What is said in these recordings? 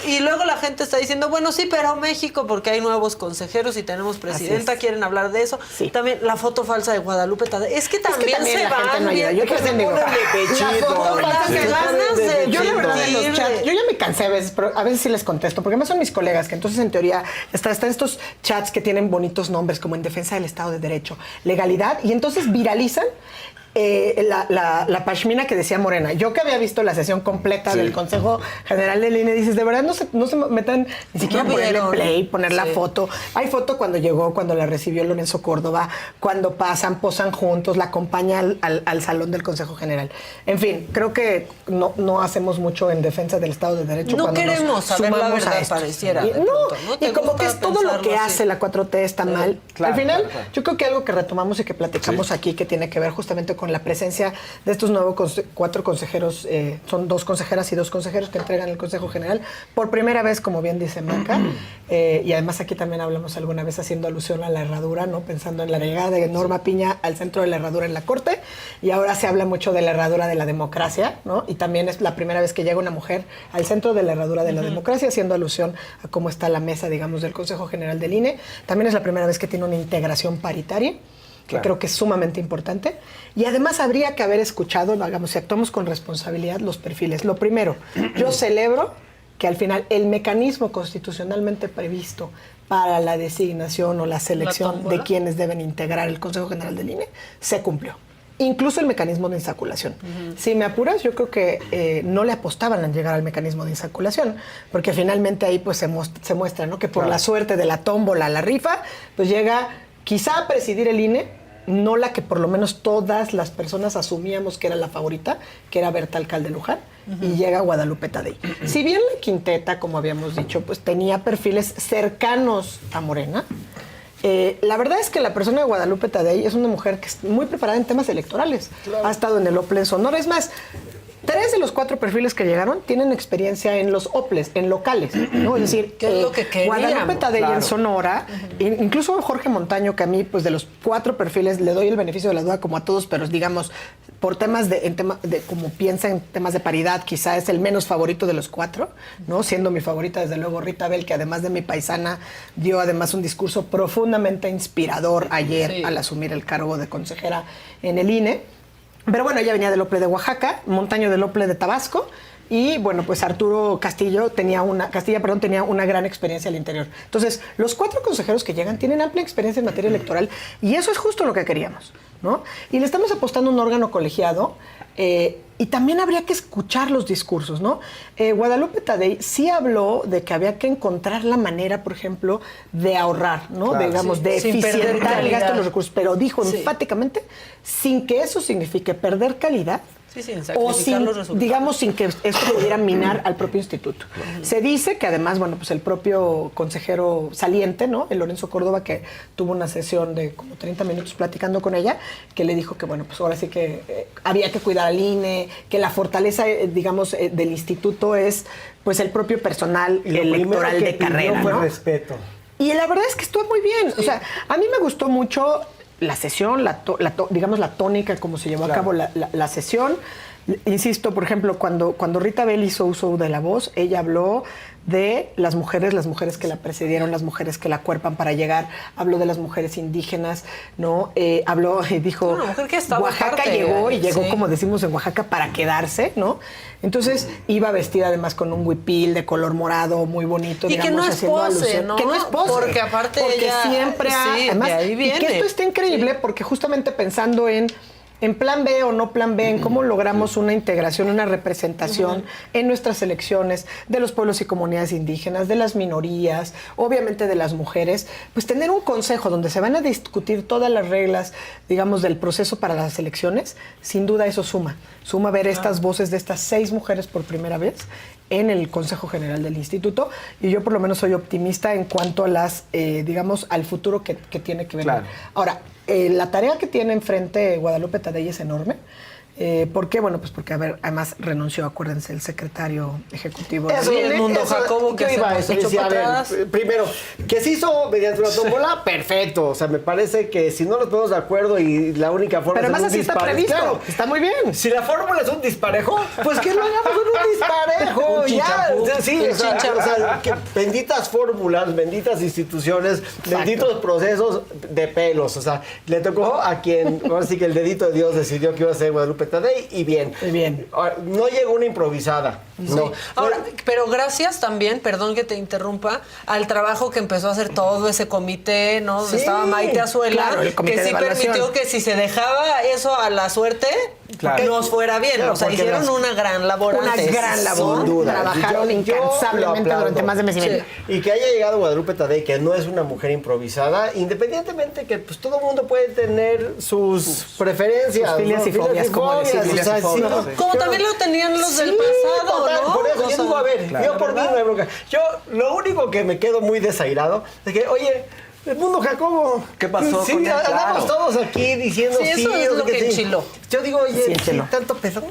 Y luego la gente está diciendo, bueno, sí, pero México, porque hay nuevos consejeros y tenemos presidenta, quieren hablar de eso. Sí. También la foto falsa de Guadalupe Tadei. Es que también se van bien. Yo también digo, yo la verdad en los chats, yo ya me cansé a veces, pero a veces sí les contesto, porque además son mis colegas, que entonces en teoría están estos chats que tienen bonitos nombres, como en defensa del Estado de Derecho, legalidad, y entonces viralizan la pashmina que decía Morena. Yo que había visto la sesión completa del Consejo General del INE, dices, de verdad no se metan ni siquiera ponerle play, poner la foto. Hay foto cuando llegó, cuando la recibió Lorenzo Córdoba, cuando posan juntos, la acompaña al salón del Consejo General. En fin, creo que no hacemos mucho en defensa del Estado de Derecho. No queremos saber la verdad, pareciera. Y como que es todo lo que hace la 4T está mal. Al final, yo creo que algo que retomamos y que platicamos aquí, que tiene que ver justamente con la presencia de estos nuevos 4 consejeros, son 2 consejeras y 2 consejeros que entregan el Consejo General por primera vez, como bien dice Maca, y además aquí también hablamos alguna vez haciendo alusión a la herradura, ¿no? Pensando en la llegada de Norma Piña al centro de la herradura en la Corte, y ahora se habla mucho de la herradura de la democracia, ¿no? Y también es la primera vez que llega una mujer al centro de la herradura de la democracia, haciendo alusión a cómo está la mesa, digamos, del Consejo General del INE. También es la primera vez que tiene una integración paritaria, que creo que es sumamente importante. Y además habría que haber escuchado, digamos, si actuamos con responsabilidad, los perfiles. Lo primero, yo celebro que al final el mecanismo constitucionalmente previsto para la designación o la selección de quienes deben integrar el Consejo General del INE se cumplió. Incluso el mecanismo de insaculación. Si me apuras, yo creo que no le apostaban al llegar al mecanismo de insaculación, porque finalmente ahí pues se muestra, ¿no? Que por la suerte de la tómbola, la rifa, pues llega quizá a presidir el INE, no la que por lo menos todas las personas asumíamos que era la favorita, que era Berta Alcalde Luján, y llega Guadalupe Tadei. Si bien la quinteta, como habíamos dicho, pues tenía perfiles cercanos a Morena, la verdad es que la persona de Guadalupe Tadei es una mujer que es muy preparada en temas electorales. Ha estado en el OPLE en Sonora. Es más, 3 de los 4 perfiles que llegaron tienen experiencia en los OPLES, en locales, ¿no? Es decir, ¿qué es lo que queríamos? Guadalupe Tadei en Sonora, incluso Jorge Montaño, que a mí, pues de los 4 perfiles, le doy el beneficio de la duda como a todos, pero digamos, por temas de como piensa en temas de paridad, quizá es el menos favorito de los 4, ¿no? Siendo mi favorita, desde luego, Rita Bell, que además de mi paisana, dio además un discurso profundamente inspirador ayer al asumir el cargo de consejera en el INE. Pero bueno, ella venía del OPLE de Oaxaca, Montaño del OPLE de Tabasco, y bueno, pues Arturo Castilla tenía una gran experiencia al interior. Entonces, los 4 consejeros que llegan tienen amplia experiencia en materia electoral, y eso es justo lo que queríamos, ¿no? Y le estamos apostando a un órgano colegiado, y también habría que escuchar los discursos, ¿no? Guadalupe Tadei sí habló de que había que encontrar la manera, por ejemplo, de ahorrar, ¿no? Claro, digamos, de eficientar el gasto de los recursos, pero dijo enfáticamente, sin que eso signifique perder calidad, o sin, digamos, sin que esto pudiera minar al propio instituto. Se dice que además, bueno, pues el propio consejero saliente, ¿no? El Lorenzo Córdoba, que tuvo una sesión de como 30 minutos platicando con ella, que le dijo que, bueno, pues ahora sí que había que cuidar al INE, que la fortaleza, digamos, del instituto es, pues, el propio personal electoral de carrera, ¿no? Respeto. Y la verdad es que estuvo muy bien. O sea, a mí me gustó mucho la sesión, digamos, la tónica, como se llevó a cabo la sesión. Insisto, por ejemplo, cuando Rita Bell hizo uso de la voz, ella habló de las mujeres que la precedieron, las mujeres que la cuerpan para llegar, habló de las mujeres indígenas, ¿no? Habló y dijo, Oaxaca llegó, como decimos en Oaxaca, para quedarse, ¿no? Entonces iba vestida además con un huipil de color morado muy bonito, y digamos, que no es pose, ¿no? Que no es pose. Porque aparte ella siempre además, de ahí viene. Y que esto está increíble porque justamente pensando en plan B o no plan B, en cómo logramos una integración, una representación en nuestras elecciones de los pueblos y comunidades indígenas, de las minorías, obviamente de las mujeres, pues tener un consejo donde se van a discutir todas las reglas, digamos, del proceso para las elecciones, sin duda eso suma ver estas voces de estas 6 mujeres por primera vez en el Consejo General del Instituto, y yo por lo menos soy optimista en cuanto a las, digamos, al futuro que tiene que venir. Ahora, la tarea que tiene enfrente Guadalupe Tadei es enorme. ¿Por qué? Bueno, pues porque, además renunció, acuérdense, el secretario ejecutivo del Mundo Jacobo, que iba a eso, decía, a ver, primero, que se hizo mediante una tómbola, perfecto. O sea, me parece que si no nos ponemos de acuerdo y la única forma pero es además así está previsto, claro, está muy bien. Si la fórmula es un disparejo, pues que lo hagamos en un disparejo. Un ya, sí, o sea, que benditas fórmulas, benditas instituciones, benditos procesos de pelos. O sea, le tocó a quien, ahora sí que el dedito de Dios decidió que iba a ser Guadalupe Tadei y bien. Muy bien. No llegó una improvisada. Sí. No. Ahora, pero gracias también, perdón que te interrumpa, al trabajo que empezó a hacer todo ese comité, ¿no? Donde estaba Maite Azuela, claro, el comité que sí permitió que si se dejaba eso a la suerte, nos fuera bien. Claro, o sea, hicieron una gran labor antes. Una gran labor. Sin duda. Trabajaron incansablemente durante más de mes y medio. Y que haya llegado Guadalupe Tadei, que no es una mujer improvisada, independientemente que pues todo el mundo puede tener sus preferencias. Sus filias y fobias, como decimos. Como también lo tenían los del pasado, total, ¿no? Por eso yo digo, a ver, yo por mí no hay bronca. Yo lo único que me quedo muy desairado es que, oye, el Mundo Jacobo. ¿Qué pasó con él? Andamos todos aquí diciendo eso es lo que enchiló. Yo digo, oye, tanto peso.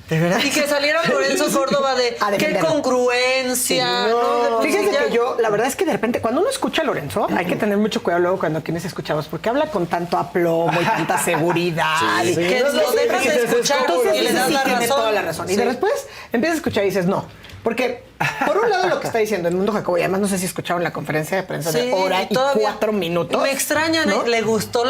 ¿De verdad? Y que saliera Lorenzo Córdoba de qué congruencia. Sí, no. Fíjense que yo, la verdad es que de repente, cuando uno escucha a Lorenzo, hay que tener mucho cuidado luego cuando quienes escuchamos, porque habla con tanto aplomo y tanta seguridad. Sí, que lo dejas de escuchar y le das la razón. Toda la razón. Y después empiezas a escuchar y dices, no. Porque, por un lado, lo que está diciendo el Mundo Jacobo, y además no sé si escucharon la conferencia de prensa de hora y 4 minutos. Me extraña, ¿no? Le gustó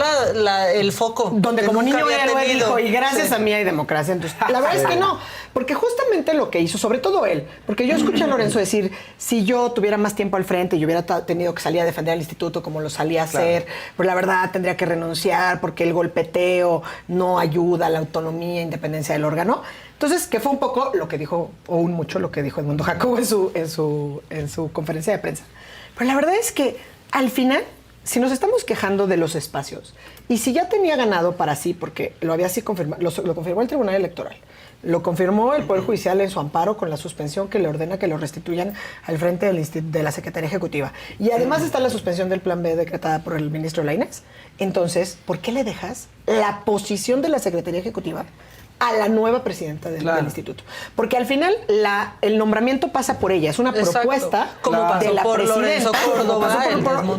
el foco. Donde como niño héroe dijo, y gracias a mí hay democracia. Entonces, la verdad es que no. Porque justamente lo que hizo, sobre todo él, porque yo escuché a Lorenzo decir, si yo tuviera más tiempo al frente y hubiera tenido que salir a defender al instituto como lo salía a hacer, pues la verdad tendría que renunciar porque el golpeteo no ayuda a la autonomía e independencia del órgano. Entonces, que fue un poco lo que dijo, o un mucho lo que dijo Edmundo Jacobo en su conferencia de prensa. Pero la verdad es que al final, si nos estamos quejando de los espacios, y si ya tenía ganado para sí, porque lo había así confirmado, lo confirmó el Tribunal Electoral, lo confirmó el Poder Judicial en su amparo con la suspensión que le ordena que lo restituyan al frente de la Secretaría Ejecutiva. Y además está la suspensión del Plan B decretada por el ministro Lainez. Entonces, ¿por qué le dejas la posición de la Secretaría Ejecutiva a la nueva presidenta del instituto? Porque al final el nombramiento pasa por ella, es una propuesta de la presidenta.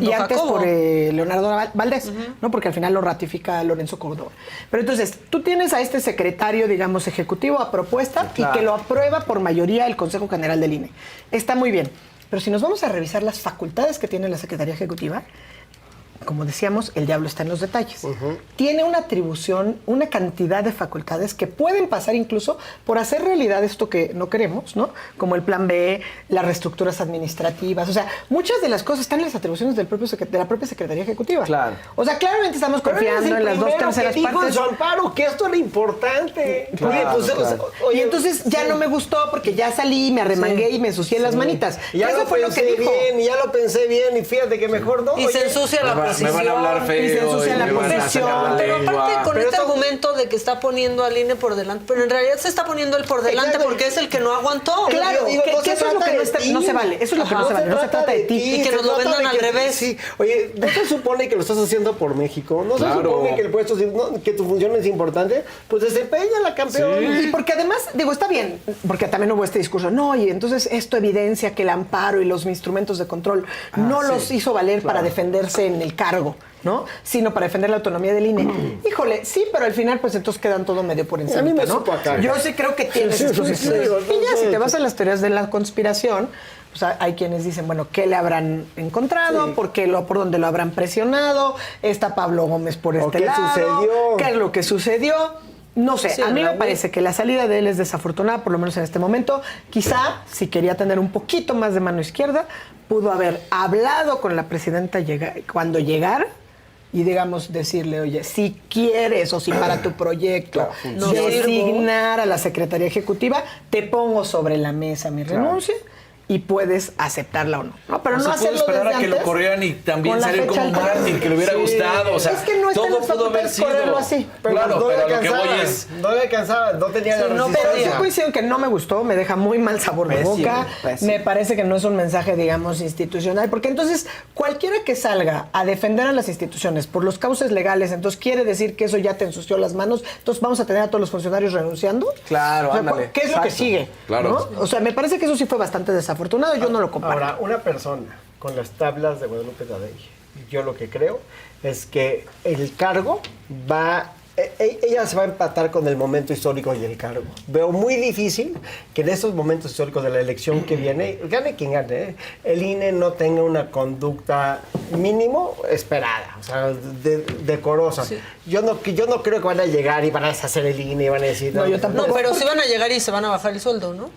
Y antes por Leonardo Valdés, ¿no? Porque al final lo ratifica Lorenzo Córdoba. Pero entonces, tú tienes a este secretario, digamos, ejecutivo a propuesta y que lo aprueba por mayoría el Consejo General del INE. Está muy bien. Pero si nos vamos a revisar las facultades que tiene la Secretaría Ejecutiva, como decíamos, el diablo está en los detalles. Tiene una atribución, una cantidad de facultades que pueden pasar incluso por hacer realidad esto que no queremos, ¿no? Como el Plan B, las reestructuras administrativas. O sea, muchas de las cosas están en las atribuciones de la propia Secretaría Ejecutiva. Claro. O sea, claramente estamos confiando en las 2/3 partes. En su amparo, que esto era importante. Claro, y entonces ya no me gustó porque ya salí, me arremangué y me ensucié las manitas. Y ya eso fue lo que dijo. Y ya lo pensé bien y fíjate que mejor no. Y se ensucia la me van a hablar feo y se ensucia la posición. Pero aparte con este argumento de que está poniendo al INE por delante, pero en realidad se está poniendo él por delante porque es el que no aguantó. Claro, que eso es lo que no se vale. Eso es lo que no se vale. No se trata de ti. Y que nos lo vendan al revés. Sí. Oye, ¿no se supone que lo estás haciendo por México? ¿No se supone que el puesto, que tu función es importante? Pues desempeñala, campeón. Y porque además, digo, está bien, porque también hubo este discurso. No, y entonces esto evidencia que el amparo y los instrumentos de control no los hizo valer para defenderse en el cargo, ¿no? Sino para defender la autonomía del INE. Híjole, sí, pero al final pues entonces quedan todo medio por encima, a mí me ¿no? supo acá. Yo sí creo que tienes estos estudios. Y ya, si te vas a las teorías de la conspiración, pues hay quienes dicen, bueno, ¿qué le habrán encontrado? ¿Por dónde lo habrán presionado? ¿Está Pablo Gómez por este lado? ¿Qué sucedió? ¿Qué es lo que sucedió? No sé, a mí me parece que la salida de él es desafortunada, por lo menos en este momento. Quizá, si quería tener un poquito más de mano izquierda, pudo haber hablado con la presidenta cuando llegara y, digamos, decirle, oye, si quieres o si para tu proyecto designar a la Secretaría Ejecutiva, te pongo sobre la mesa mi renuncia y puedes aceptarla o no. Pero no hacerlo esperar desde a que antes, lo corrieran y también con la salir fecha como alterada. mártir, que le hubiera gustado. O sea, es que no está en todo las pudo haber facultades sido. correrlo así. Claro, no le pero lo que alcanzaba, voy es... no le alcanzaba, no tenía la Pero resistencia. sí coincido que no me gustó, me deja muy mal sabor de boca. Pésimo. Me parece que no es un mensaje, digamos, institucional, porque entonces cualquiera que salga a defender a las instituciones por los cauces legales, entonces quiere decir que eso ya te ensució las manos, entonces vamos a tener a todos los funcionarios renunciando. Claro, O sea, ándale. ¿qué es lo que sigue? Claro. ¿no? O sea, me parece que eso sí fue bastante desafortunado, yo no lo comparto. Ahora, una persona con las tablas de Guadalupe Tadei, yo lo que creo es que el cargo va... Ella se va a empatar con el momento histórico y el cargo. Veo muy difícil que en estos momentos históricos de la elección que viene, gane quien gane, el INE no tenga una conducta mínimo esperada, o sea, decorosa. Sí. Yo no creo que van a llegar y van a deshacer el INE y van a decir... No, yo tampoco. No, pero sí van a llegar y se van a bajar el sueldo, ¿no?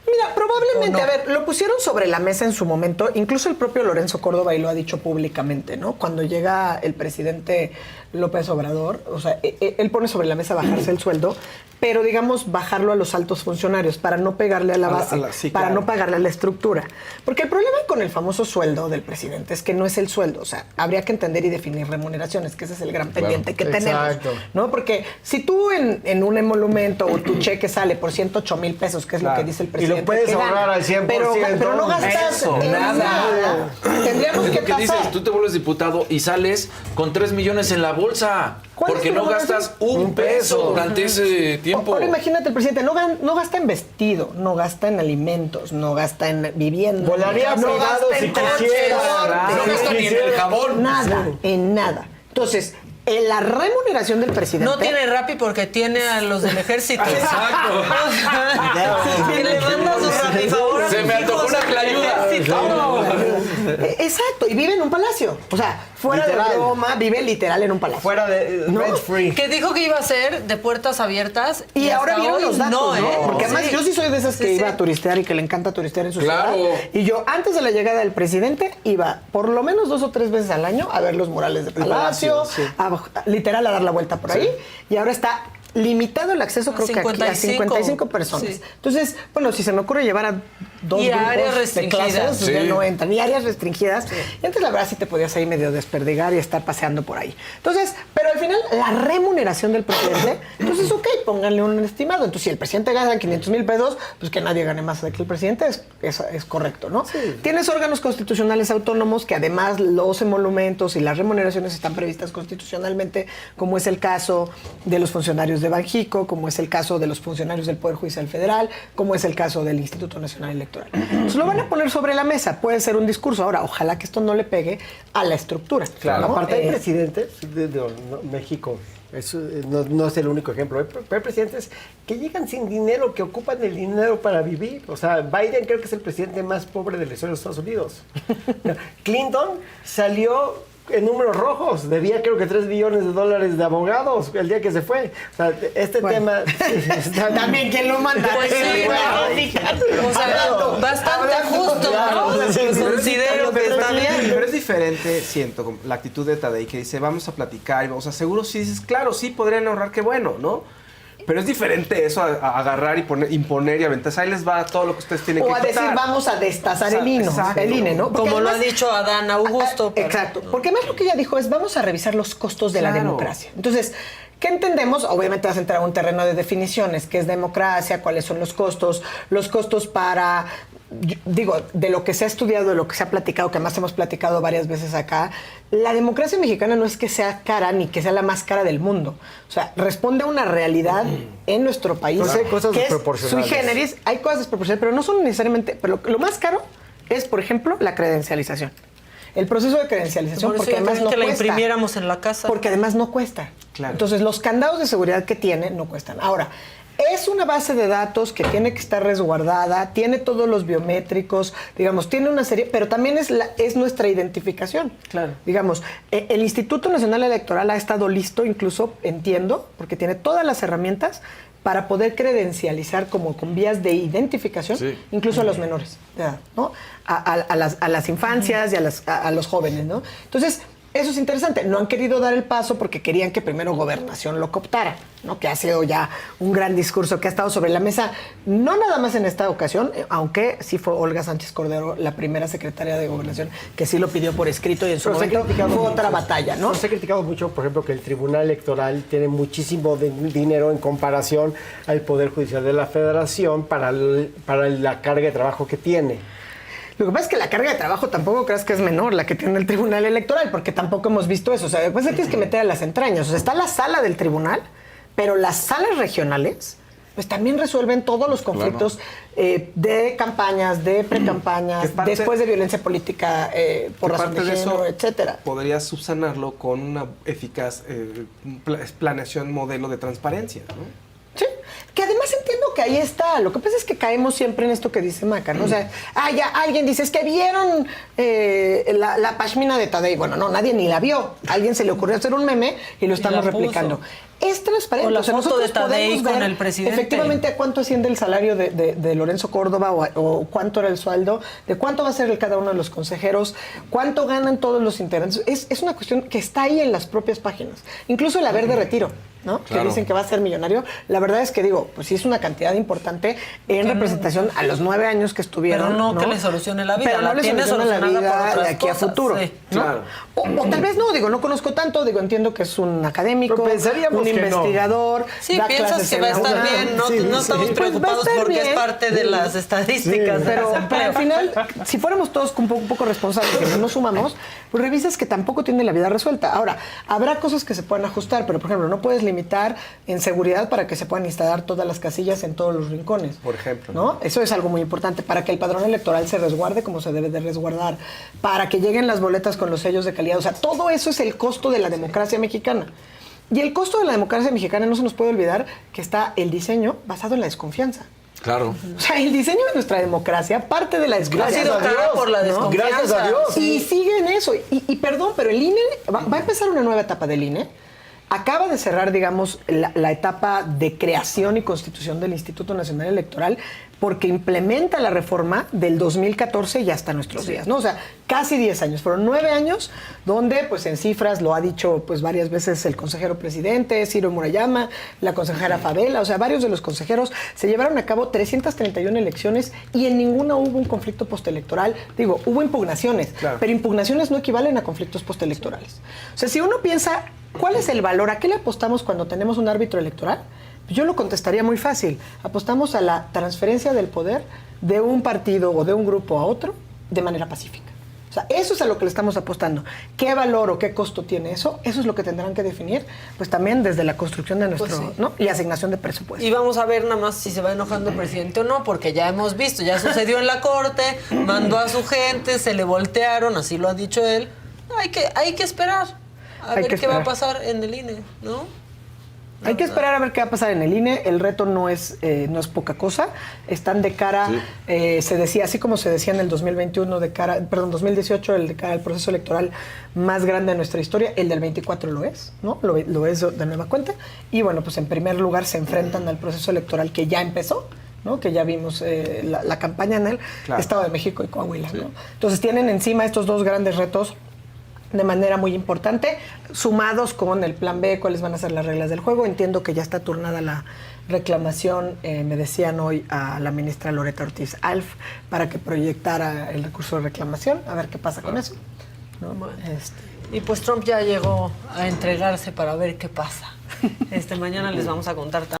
Mira, probablemente, no. a ver, lo pusieron sobre la mesa en su momento, incluso el propio Lorenzo Córdoba y lo ha dicho públicamente, ¿no? Cuando llega el presidente López Obrador, o sea, él pone sobre la mesa bajarse el sueldo, pero digamos bajarlo a los altos funcionarios para no pegarle a la base, sí, para claro. no pagarle a la estructura. Porque el problema con el famoso sueldo del presidente es que no es el sueldo, o sea, habría que entender y definir remuneraciones, que ese es el gran pendiente que tenemos, ¿no? Porque si tú en un emolumento o tu cheque sale por 108 mil pesos, que es lo que dice el presidente, y lo puedes ahorrar al 100%. pero no gastas Eso, en nada. Tendríamos Es que lo que tasar. dices, tú te vuelves diputado y sales con 3 millones en la bolsa. ¿Cuál Porque es tu no remuneración? gastas un peso durante ese tiempo. Ahora imagínate, el presidente no gasta en vestido, no gasta en alimentos, no gasta en vivienda. Volaría no privado gasta si en quisiera. transporte, No gasta ni en el jabón. Nada, en nada. Entonces, en la remuneración del presidente... No tiene Rappi porque tiene a los del ejército. Exacto. Y le manda sus Rappi favor. Se me antojó una clayuda. Exacto, y vive en un palacio. O sea, fuera Literal. de broma, vive literal en un palacio. Fuera de ¿No? rent free. Que dijo que iba a ser de puertas abiertas. Y ahora hasta vieron hoy los datos, ¿no? ¿eh? Porque además Sí. yo sí soy de esas que Sí, iba sí. a turistear y que le encanta turistear en su Claro. ciudad. Y yo, antes de la llegada del presidente, iba por lo menos 2 o 3 veces al año a ver los murales de Palacio, literal a dar la vuelta por ahí. Y ahora está limitado el acceso, creo que aquí a 55 personas. Sí. Entonces, bueno, si se me ocurre llevar a 2 Y grupos áreas de restringidas. clases, pues ya Sí. no entran. Y áreas restringidas. Y antes, la verdad, sí te podías ahí medio desperdigar y estar paseando por ahí. Entonces, pero al final, la remuneración del presidente, entonces, ok, pónganle un estimado. Entonces, si el presidente gana 500 mil pesos, pues que nadie gane más de que el presidente, es correcto, ¿no? Sí. Tienes órganos constitucionales autónomos que además los emolumentos y las remuneraciones están previstas constitucionalmente, como es el caso de los funcionarios de Banjico, como es el caso de los funcionarios del Poder Judicial Federal, como es el caso del Instituto Nacional Electoral. Entonces lo van a poner sobre la mesa, puede ser un discurso. Ahora, ojalá que esto no le pegue a la estructura. Claro. ¿no? Aparte hay presidentes de México, eso no es el único ejemplo. Hay presidentes que llegan sin dinero, que ocupan el dinero para vivir. O sea, Biden creo que es el presidente más pobre de la historia de Estados Unidos. Clinton salió en números rojos, debía creo que $3 billones de abogados el día que se fue. O sea, este tema... También, ¿quién lo manda? Pues sí, ¿no? O sea, bastante justo, ¿no? Considero que está bien. Pero es diferente, siento, con la actitud de Tadei, que dice, vamos a platicar, y vamos a seguro sí dices, claro, sí, podrían ahorrar, qué bueno, ¿no? Pero es diferente eso a agarrar y imponer y aventar. Ahí les va todo lo que ustedes tienen que O a quitar. decir, vamos a destazar el INE, ¿no? Porque Como lo ha además- dicho Adán Augusto. pero- Exacto. Porque además lo que ella dijo es, vamos a revisar los costos de la Claro. democracia. Entonces, ¿qué entendemos? Obviamente vas a entrar a un terreno de definiciones. ¿Qué es democracia? ¿Cuáles son los costos? Los costos para... Digo, de lo que se ha estudiado, de lo que se ha platicado, que además hemos platicado varias veces acá, la democracia mexicana no es que sea cara ni que sea la más cara del mundo. O sea, responde a una realidad en nuestro país. Entonces hay cosas que es desproporcionales. sui generis, hay cosas desproporcionales, pero no son necesariamente... Pero lo más caro es, por ejemplo, la credencialización. El proceso de credencialización, Por eso porque yo además quería no que la cuesta. imprimiéramos en la casa. Porque además no cuesta. Claro. Entonces, los candados de seguridad que tiene no cuestan. Ahora, es una base de datos que tiene que estar resguardada, tiene todos los biométricos, digamos, tiene una serie, pero también es nuestra identificación. Claro. Digamos, el Instituto Nacional Electoral ha estado listo, incluso, entiendo, porque tiene todas las herramientas para poder credencializar como con vías de identificación, Sí. incluso a los menores de edad, ¿no? A las infancias y a los jóvenes, ¿no? Entonces, Eso es interesante. No han querido dar el paso porque querían que primero Gobernación lo cooptara, ¿no? Que ha sido ya un gran discurso que ha estado sobre la mesa, no nada más en esta ocasión, aunque sí fue Olga Sánchez Cordero, la primera secretaria de Gobernación, que sí lo pidió por escrito y en su momento fue otra batalla, ¿no? Se ha criticado mucho, por ejemplo, que el Tribunal Electoral tiene muchísimo dinero en comparación al Poder Judicial de la Federación para la carga de trabajo que tiene. Lo que pasa es que la carga de trabajo tampoco creas que es menor la que tiene el Tribunal Electoral, porque tampoco hemos visto eso. O sea, después te tienes que meter a las entrañas. O sea, está la sala del tribunal, pero las salas regionales pues también resuelven todos los conflictos de campañas, de precampañas, después de violencia política por razón de género, etcétera. Podrías subsanarlo con una eficaz planeación modelo de transparencia, ¿no? Sí, que además entiendo que ahí está. Lo que pasa es que caemos siempre en esto que dice Maca, ¿no? O sea, ya alguien dice, es que vieron la pashmina de Tadei. Bueno, no, nadie ni la vio. A alguien se le ocurrió hacer un meme y lo estamos replicando. Es transparente. O la foto nosotros de Tadei podemos con ver el presidente. efectivamente a cuánto asciende el salario de Lorenzo Córdoba o cuánto era el sueldo, de cuánto va a ser el cada uno de los consejeros, cuánto ganan todos los integrantes. Es una cuestión que está ahí en las propias páginas. Incluso el haber de retiro, ¿no? Claro. Que dicen que va a ser millonario. La verdad es que digo, pues sí es una cantidad importante en representación a los 9 años que estuvieron. Pero no que le solucione la vida. Pero no le solucione la vida de aquí a futuro. Sí, ¿no? Claro. O tal vez no conozco tanto, entiendo que es un académico, un investigador. Sí, piensas que va a estar bien, no estamos preocupados pues porque bien. Es parte de las estadísticas. Sí, pero al final, si fuéramos todos un poco responsables y no nos sumamos, pues revisas que tampoco tiene la vida resuelta. Ahora, habrá cosas que se puedan ajustar, pero por ejemplo, no puedes limitar en seguridad para que se puedan instalar todas las casillas en todos los rincones. Por ejemplo. ¿No? Eso es algo muy importante, para que el padrón electoral se resguarde como se debe de resguardar, para que lleguen las boletas con los sellos de calidad. O sea, todo eso es el costo de la democracia mexicana. Y el costo de la democracia mexicana, no se nos puede olvidar que está el diseño basado en la desconfianza. Claro. O sea, el diseño de nuestra democracia parte de la desconfianza. Ha sido cara por la desconfianza. Gracias a Dios. Y sigue en eso. Y perdón, pero el INE, va a empezar una nueva etapa del INE. Acaba de cerrar, digamos, la etapa de creación y constitución del Instituto Nacional Electoral porque implementa la reforma del 2014 y hasta nuestros días, ¿no? O sea, casi 10 años. Fueron 9 años donde, pues en cifras, lo ha dicho pues varias veces el consejero presidente, Ciro Murayama, la consejera Favela, o sea, varios de los consejeros se llevaron a cabo 331 elecciones y en ninguna hubo un conflicto postelectoral. Digo, hubo impugnaciones, claro, pero impugnaciones no equivalen a conflictos postelectorales. O sea, si uno piensa, ¿cuál es el valor? ¿A qué le apostamos cuando tenemos un árbitro electoral? Yo lo contestaría muy fácil. Apostamos a la transferencia del poder de un partido o de un grupo a otro de manera pacífica. O sea, eso es a lo que le estamos apostando. ¿Qué valor o qué costo tiene eso? Eso es lo que tendrán que definir, pues también desde la construcción de nuestro, pues sí, ¿no? Y asignación de presupuesto. Y vamos a ver nada más si se va enojando el presidente o no, porque ya hemos visto, ya sucedió en la corte, mandó a su gente, se le voltearon, así lo ha dicho él. Hay que esperar a ver qué va a pasar en el INE, ¿no? Hay que esperar a ver qué va a pasar en el INE. El reto no es poca cosa. Están de cara, se decía, así como se decía en el 2021, 2018, el de cara al proceso electoral más grande de nuestra historia, el del 24 lo es, ¿no? Lo es de nueva cuenta. Y bueno, pues en primer lugar se enfrentan al proceso electoral que ya empezó, ¿no? Que ya vimos la campaña en el Estado de México y Coahuila, ¿no? Entonces tienen encima estos dos grandes retos de manera muy importante, sumados con el plan B, cuáles van a ser las reglas del juego. Entiendo que ya está turnada la reclamación, me decían hoy, a la ministra Loreta Ortiz Alf para que proyectara el recurso de reclamación, a ver qué pasa con eso, ¿no? Y pues Trump ya llegó a entregarse para ver qué pasa. Mañana les vamos a contar también.